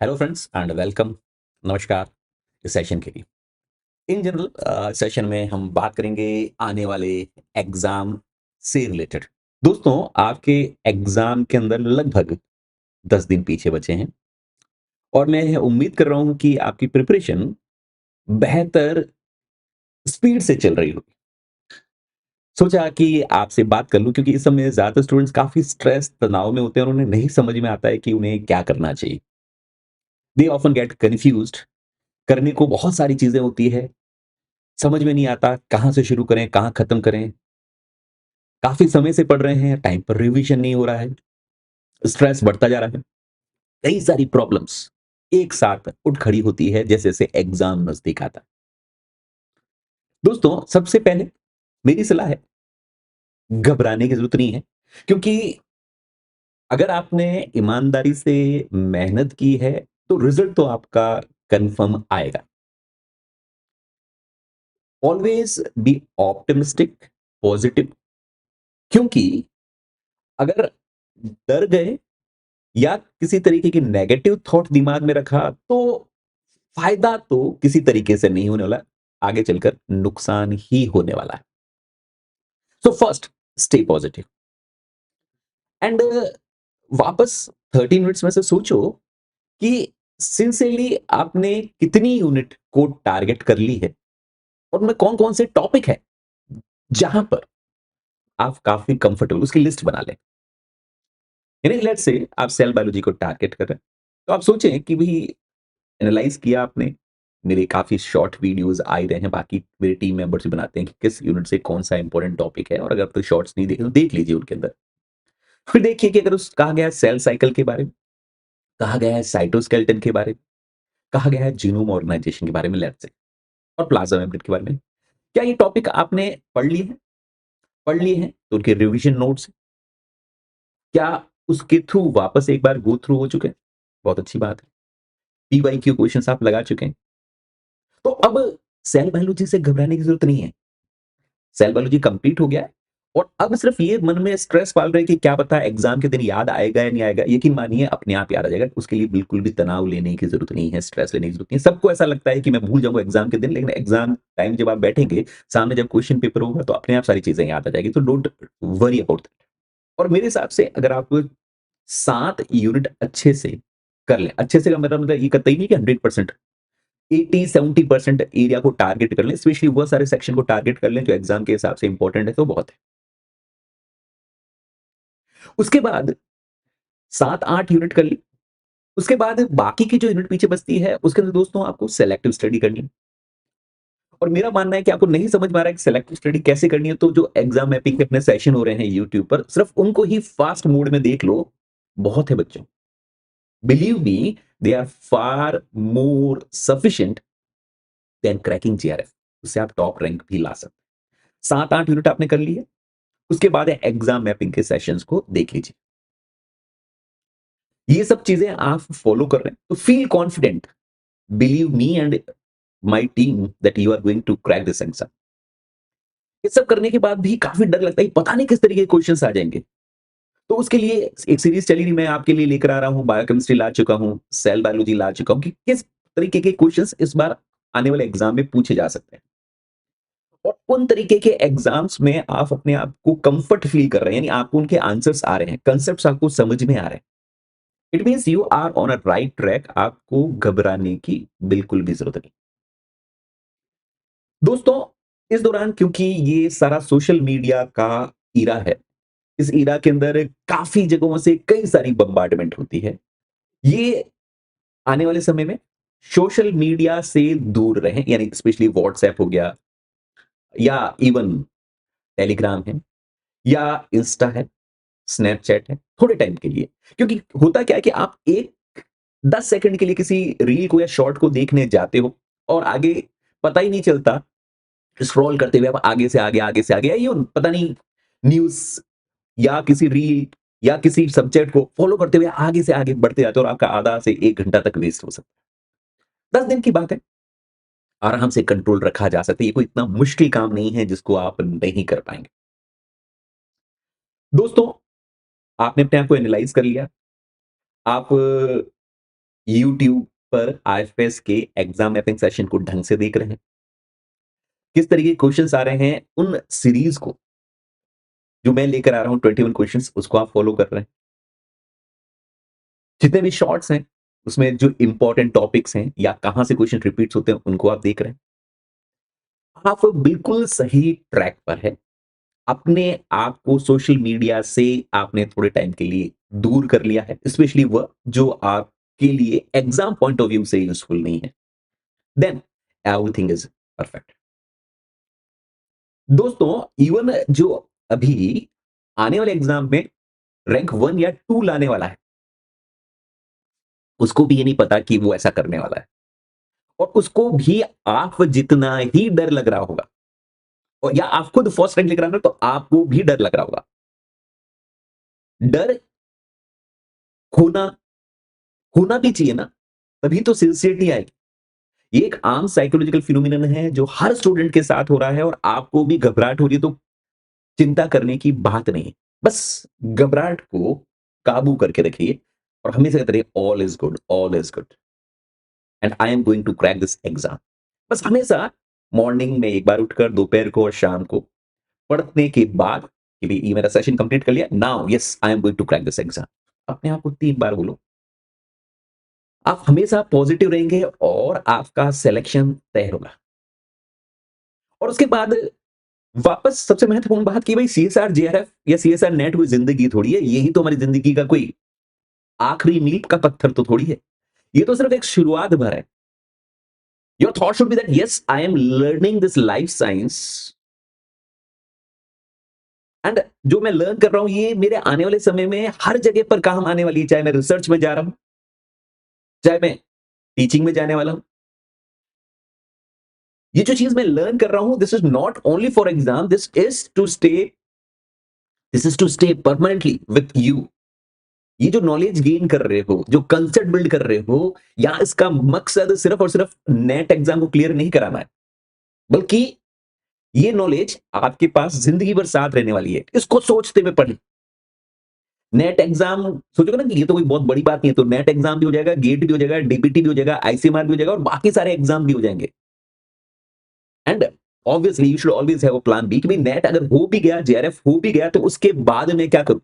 Hello friends and welcome. नमस्कार इस session के लिए। इन जनरल सेशन में हम बात करेंगे आने वाले एग्जाम से रिलेटेड। दोस्तों, आपके एग्जाम के अंदर लगभग 10 दिन पीछे बचे हैं और मैं उम्मीद कर रहा हूं कि आपकी प्रिपरेशन बेहतर स्पीड से चल रही होगी। सोचा कि आपसे बात कर लूं क्योंकि इस समय ज्यादातर स्टूडेंट्स काफी स्ट्रेस तनाव में होते हैं और उन्हें नहीं समझ में आता है कि उन्हें क्या करना चाहिए। They often get confused. करने को बहुत सारी चीजें होती है, समझ में नहीं आता कहाँ से शुरू करें, कहाँ खत्म करें। काफ़ी समय से पढ़ रहे हैं, टाइम पर रिविज़न नहीं हो रहा है, स्ट्रेस बढ़ता जा रहा है। कई सारी प्रॉब्लम्स एक साथ उठ खड़ी होती है जैसे-जैसे एग्ज़ाम नज़दीक आता है। दोस्तों, सबसे पहले मेरी सलाह है, घबराने की ज़रूरत नहीं है, क्योंकि अगर आपने ईमानदारी से मेहनत की है, तो रिज़ल्ट तो आपका कन्फर्म आएगा। ऑलवेज़ बी ऑप्टिमिस्टिक, पॉज़िटिव, क्योंकि अगर डर गए या किसी तरीके की नेगेटिव थॉट दिमाग में रखा तो फायदा तो किसी तरीके से नहीं होने वाला, आगे चलकर नुकसान ही होने वाला है। So first, stay positive and वापस 30 मिनट्स में से सोचो कि सिंसियरली आपने कितनी यूनिट को टारगेट कर ली है और उनमें कौन-कौन से टॉपिक है जहां पर आप काफी कंफर्टेबल, उसकी लिस्ट बना लें। यानी लेट्स से आप सेल बायोलॉजी को टारगेट कर रहे हैं, तो आप सोचें कि भाई एनालाइज़ किया आपने, मेरे काफ़ी शॉर्ट वीडियोज़ आ ही रहे हैं, बाकी मेरे टीम मेंबर्स भी बनाते हैं कि किस यूनिट से कौन-सा इंपॉर्टेंट टॉपिक है और अगर तो शॉर्ट्स नहीं देखे तो देख लीजिए उनके अंदर। फिर देखिए कि अगर उस कहा गया है सेल साइकिल के बारे में, कहा गया है साइटोस्केलेटन के बारे में, कहा गया है जीनोम ऑर्गेनाइजेशन के बारे में लेट्स से, और प्लाज़्मा मेम्ब्रेन के बारे में। क्या ये टॉपिक आपने पढ़ लिए हैं? पढ़ लिए हैं, तो उनके रिविज़न नोट्स क्या उसके थ्रू वापस एक बार गो थ्रू हो चुके हैं? बहुत अच्छी बात है। पीवाईक्यू क्वेश्चन्स आप लगा चुके हैं। तो अब सेल बायोलॉजी से घबराने की ज़रूरत नहीं है। सेल बायोलॉजी कंप्लीट हो गया है और अब सिर्फ ये मन में स्ट्रेस पाल रहे हैं कि क्या पता एग्जाम के दिन याद आएगा या नहीं आएगा। यकीन मानिए अपने आप याद आ जाएगा। उसके लिए बिल्कुल भी तनाव लेने की जरूरत नहीं है, स्ट्रेस लेने की जरूरत नहीं है। सबको ऐसा लगता है कि मैं भूल जाऊंगा एग्जाम के दिन, लेकिन एग्जाम टाइम जब आप बैठेंगे, सामने जब क्वेश्चन पेपर होगा तो अपने आप सारी चीजें याद आ जाएगी। तो डोंट वरी अबाउट दैट। और मेरे हिसाब से अगर आप 7 यूनिट अच्छे से कर लें, अच्छे से का मेरा मतलब ये कतई नहीं कि 100%, 80-70% एरिया को टारगेट कर लें, स्पेशली वो सारे सेक्शन को टारगेट कर लें जो एग्जाम के हिसाब से इंपॉर्टेंट है, तो बहुत है। उसके बाद 7-8 यूनिट कर ली। उसके बाद बाकी की जो यूनिट पीछे बचती है, उसके अंदर दोस्तों आपको सेलेक्टिव स्टडी करनी है। और मेरा मानना है कि आपको नहीं समझ में आ रहा है कि सेलेक्टिव स्टडी कैसे करनी है, तो जो एग्जाम मैपिंग के अपने सेशन हो रहे हैं यूट्यूब पर, सिर्फ उनको ही फास्ट मोड में देख लो, बहुत है बच्चों। Believe me, they are far more sufficient than cracking JRF. उससे आप टॉप रैंक भी ला सकते हैं। 7-8 यूनिट आपने कर ली है, उसके बाद एग्जाम मैपिंग के सेशंस को देख लीजिए। ये सब चीजें आप फॉलो कर रहे हैं तो feel confident, believe me and my team that you are going to crack this exam. ये सब करने के बाद भी काफी डर लगता है कि पता नहीं किस तरीके के क्वेश्चंस आ जाएंगे। तो उसके लिए एक सीरीज चली रही, मैं आपके लिए लेकर आ रहा हूँ, बायोकेमिस्ट्री ला चुका हूँ, सेल बायोलॉजी ला चुका हूँ कि किस तरीके के क्वेश्चंस इस बार आने वाले एग्जाम में पूछे जा सकते हैं। और उन तरीके के एग्जाम्स में आप अपने आप को कंफर्ट फील कर रहे हैं, यानी आपको उनके आंसर्स आ रहे हैं, कंसेप्ट आपको समझ में आ रहे हैं। It means you are on a right track. आपको घबराने की बिल्कुल भी जरूरत नहीं। दोस्तों, इस दौरान क्योंकि ये सारा सोशल मीडिया का इरा है, इस इरा के अंदर काफ़ी जगहों से कई सारी बम्बार्डमेंट होती है। ये आने वाले समय में सोशल मीडिया से दूर रहें, यानी स्पेशली व्हाट्सएप हो गया या इवन टेलीग्राम है या इंस्टा है, स्नैपचैट है, थोड़े टाइम के लिए। क्योंकि होता क्या है कि आप एक 10 सेकंड के लिए किसी रील को या शॉर्ट को देखने जाते हो और आगे पता ही नहीं चलता, स्क्रॉल करते हुए आप आगे से आगे, या यूँ पता नहीं न्यूज़ या किसी रील या किसी सब्जेक्ट को फॉलो करते हुए आगे से आगे बढ़ते जाते हो और आपका आधा से 1 घंटा तक वेस्ट हो सकता है। 10 दिन की बात है, आराम से कंट्रोल रखा जा सकता है। ये कोई इतना मुश्किल काम नहीं है जिसको आप नहीं कर पाएँगे। दोस्तों, आपने अपने आप को एनालाइज़ कर लिया। आप यूट्यूब पर आईएफएस के एग्जाम मैपिंग सेशन को ढंग से देख रहे हैं, किस तरीके के क्वेश्चंस आ रहे हैं उन सीरीज को जो मैं लेकर आ रहा हूं 21 क्वेश्चंस उसको आप फॉलो कर रहे हैं, जितने भी शॉर्ट्स हैं उसमें जो इंपॉर्टेंट टॉपिक्स हैं या कहां से क्वेश्चन रिपीट्स होते हैं उनको आप देख रहे हैं। आप बिल्कुल सही ट्रैक पर है। अपने आप को सोशल मीडिया से आपने थोड़े टाइम के लिए दूर कर लिया है, स्पेशली वह जो आपके लिए एग्जाम पॉइंट ऑफ व्यू से यूजफुल नहीं है, देन एवरीथिंग इज परफेक्ट। दोस्तों, इवन जो अभी आने वाले एग्जाम में रैंक 1 या 2 लाने वाला है, उसको भी ये नहीं पता कि वो ऐसा करने वाला है, और उसको भी आप जितना ही डर लग रहा होगा, और या आप खुद फर्स्ट रैंक लेकर आना तो आपको भी डर लग रहा होगा। डर होना होना भी चाहिए ना, तभी तो सिंसियरिटी आएगी। ये एक आम साइकोलॉजिकल फिनोमिनन है जो हर स्टूडेंट के साथ हो रहा है, और आपको भी घबराहट हो रही है तो चिंता करने की बात नहीं है। बस घबराहट को काबू करके रखिए और हमेशा कहते रहिए all is good, all is good, and I am going to crack this exam. बस हमेशा मॉर्निंग में एक बार उठकर, दोपहर को और शाम को पढ़ने के बाद कि भाई ये मेरा सेशन कंप्लीट कर लिया, now yes I am going to crack this exam. अपने आप को 3 बार बोलो। आप हमेशा पॉजिटिव रहेंगे और आपका सिलेक्शन तय होगा। और उसके बाद वापस सबसे महत्वपूर्ण बात कि भाई सीएसआर जेआरएफ या सीएसआर नेट कोई जिंदगी थोड़ी है, यही तो हमारी जिंदगी का कोई आखिरी मील का पत्थर तो थोड़ी है। ये तो सिर्फ एक शुरुआत भर है। Your thought should be that yes I am learning this life science, and जो मैं लर्न कर रहा हूं ये मेरे आने वाले समय में हर जगह पर काम आने वाली है, चाहे मैं रिसर्च में जा रहा हूं, चाहे मैं टीचिंग में जाने वाला हूं। ये जो चीज मैं लर्न कर रहा हूं, this is not only for exam, this is to stay permanently with you. ये जो नॉलेज गेन कर रहे हो, जो कंसेप्ट बिल्ड कर रहे हो, या इसका मकसद सिर्फ और सिर्फ नेट एग्जाम को क्लियर नहीं कराना है, बल्कि ये नॉलेज आपके पास जिंदगी भर साथ रहने वाली है। इसको सोचते हुए पढ़ें। नेट एग्जाम सोचोगे ना कि ये तो कोई बहुत बड़ी बात नहीं है, तो नेट एग्जाम भी हो जाएगा, गेट भी हो जाएगा, डीबीटी भी हो जाएगा, आईसीएमआर भी हो जाएगा, और बाकी सारे एग्जाम भी हो जाएंगे। And obviously you should always have a plan B कि भाई नेट अगर हो भी गया, जेआरएफ हो भी गया, तो उसके बाद में क्या करूं।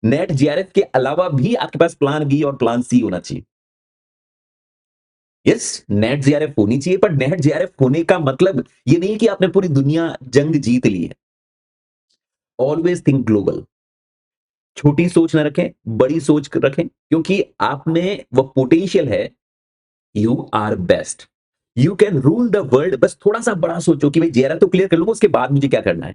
नेट जेआरएफ के अलावा भी आपके पास प्लान बी और प्लान सी होना चाहिए। यस, नेट जेआरएफ होनी चाहिए, पर नेट जेआरएफ होने का मतलब ये नहीं कि आपने पूरी दुनिया जंग जीत ली है। Always think global. छोटी सोच ना रखें, बड़ी सोच रखें, क्योंकि आप में वो पोटेंशियल है। You are best, you can rule the world. बस थोड़ा सा बड़ा सोचो कि भाई जेआरएफ तो क्लियर कर लूंगा, उसके बाद मुझे क्या करना है।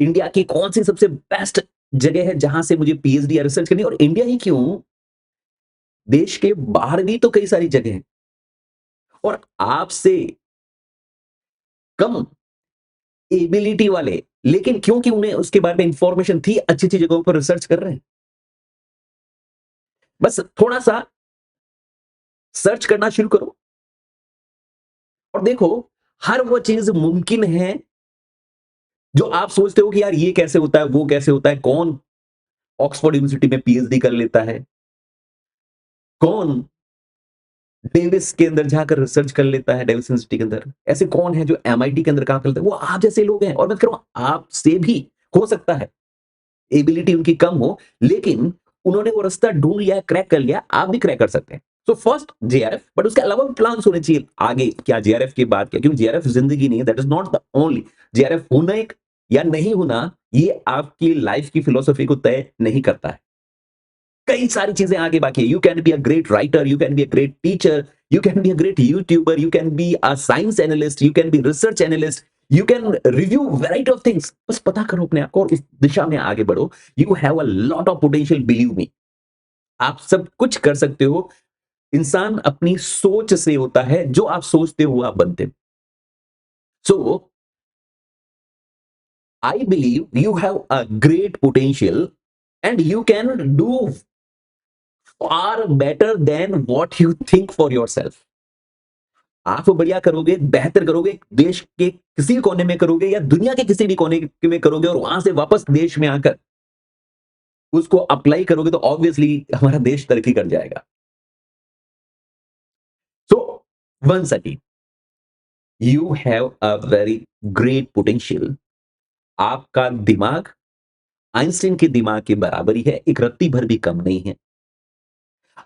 इंडिया की कौन सी सबसे बेस्ट जगह है जहां से मुझे पीएचडी या रिसर्च करनी है, और इंडिया ही क्यों, देश के बाहर भी तो कई सारी जगह हैं, और आपसे कम एबिलिटी वाले, लेकिन क्योंकि उन्हें उसके बारे में इंफॉर्मेशन थी, अच्छी अच्छी जगहों पर रिसर्च कर रहे हैं। बस थोड़ा सा सर्च करना शुरू करो और देखो, हर वो चीज मुमकिन है जो आप सोचते हो कि यार ये कैसे होता है, वो कैसे होता है। कौन ऑक्सफोर्ड यूनिवर्सिटी में पीएचडी कर लेता है, कौन डेविस के अंदर जाकर रिसर्च कर लेता है, डेविस यूनिवर्सिटी के अंदर ऐसे कौन है जो एमआईटी के अंदर काम कर लेता है। वो आप जैसे लोग हैं, और मैं कह रहा हूं आपसे भी हो सकता है एबिलिटी उनकी कम हो, लेकिन उन्होंने वो रास्ता ढूंढ लिया, क्रैक कर लिया, आप भी क्रैक कर सकते हैं। सो फर्स्ट जेआरएफ, बट उसके अलावा भी प्लान होने चाहिए आगे, क्या जेआरएफ के बाद क्या, क्योंकि जेआरएफ जिंदगी नहीं है, that is not the only. JRF होना एक या नहीं होना, ये आपकी लाइफ की फिलोसफी को तय नहीं करता है। कई सारी चीजें आगे बाकी है। You can be a great writer, you can be a great teacher, you can be a great YouTuber, you can be a science analyst, you can be research analyst, you can review variety of things. बस पता करो अपने आप को और इस दिशा में आगे बढ़ो। You have a lot of potential, believe me. आप सब कुछ कर सकते हो। इंसान अपनी सोच से होता है, जो आप सोचते हो आप बनते हो। So I believe you have a great potential and you can do far better than what you think for yourself। आप बढ़िया करोगे, बेहतर करोगे, देश के किसी कोने में करोगे या दुनिया के किसी भी कोने में करोगे, और वहां से वापस देश में आकर उसको अप्लाई करोगे, तो ऑब्वियसली हमारा देश तरक्की कर जाएगा। Once again, you have a very great potential. आपका दिमाग आइंस्टीन के दिमाग के बराबर ही है, एक रत्ती भर भी कम नहीं है।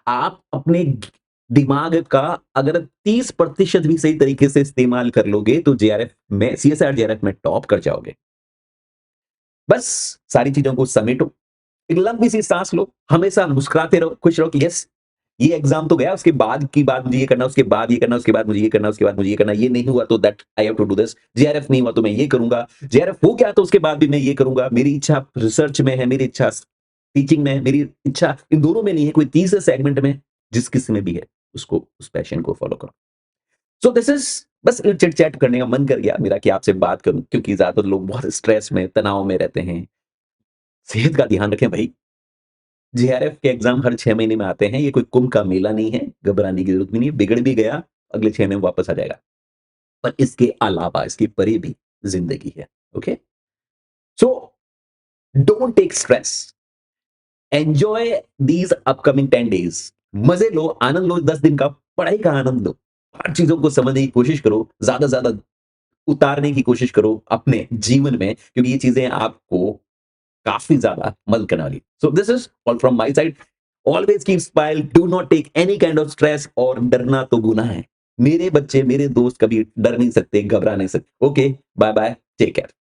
आप अपने दिमाग का अगर 30% भी सही तरीके से इस्तेमाल कर लोगे तो जेआरएफ में, सीएसआर जेआरएफ में टॉप कर जाओगे। बस सारी चीजों को समेटो, एक लंबी सी सांस लो, हमेशा मुस्कुराते रहो, खुश रहो कि यस, ये एग्जाम तो गया, उसके बाद की बात मुझे ये करना, उसके बाद ये करना, उसके बाद मुझे ये करना, उसके बाद मुझे ये करना, ये नहीं हुआ तो that I have to do this, JRF नहीं हुआ तो मैं ये करूंगा, जेआरएफ हो गया तो उसके बाद भी मैं ये करूंगा, मेरी इच्छा रिसर्च में है, मेरी इच्छा टीचिंग में है, मेरी इच्छा इन दोनों में नहीं है, कोई तीसरे सेगमेंट में, जिस किसी में भी है, उसको उस पैशन को फॉलो करो। सो दिस इज, बस चिट चैट करने का मन कर गया मेरा कि आपसे बात करूं, क्योंकि ज्यादातर लोग बहुत स्ट्रेस में, तनाव में रहते हैं। सेहत का ध्यान रखें भाई। जेआरएफ के एग्जाम हर 6 महीने में आते हैं, ये कोई कुंभ का मेला नहीं है, घबराने की जरूरत भी नहीं है, बिगड़ भी गया, अगले 6 महीने में वापस आ जाएगा। पर इसके अलावा, इसके परे भी जिंदगी है। Okay, so don't take stress, enjoy these upcoming 10 days. मजे लो, आनंद लो, 10 दिन का पढ़ाई का आनंद लो, हर चीजों को समझने की कोशिश करो, ज्यादा से ज्यादा उतारने की कोशिश करो अपने जीवन में, क्योंकि ये चीजें आपको काफी ज्यादा मदद करने वाली। So this is all from my side. Always keep smile, do not take any kind of stress, और डरना तो गुनाह है। मेरे बच्चे, मेरे दोस्त कभी डर नहीं सकते, घबरा नहीं सकते। Okay, bye bye, take care.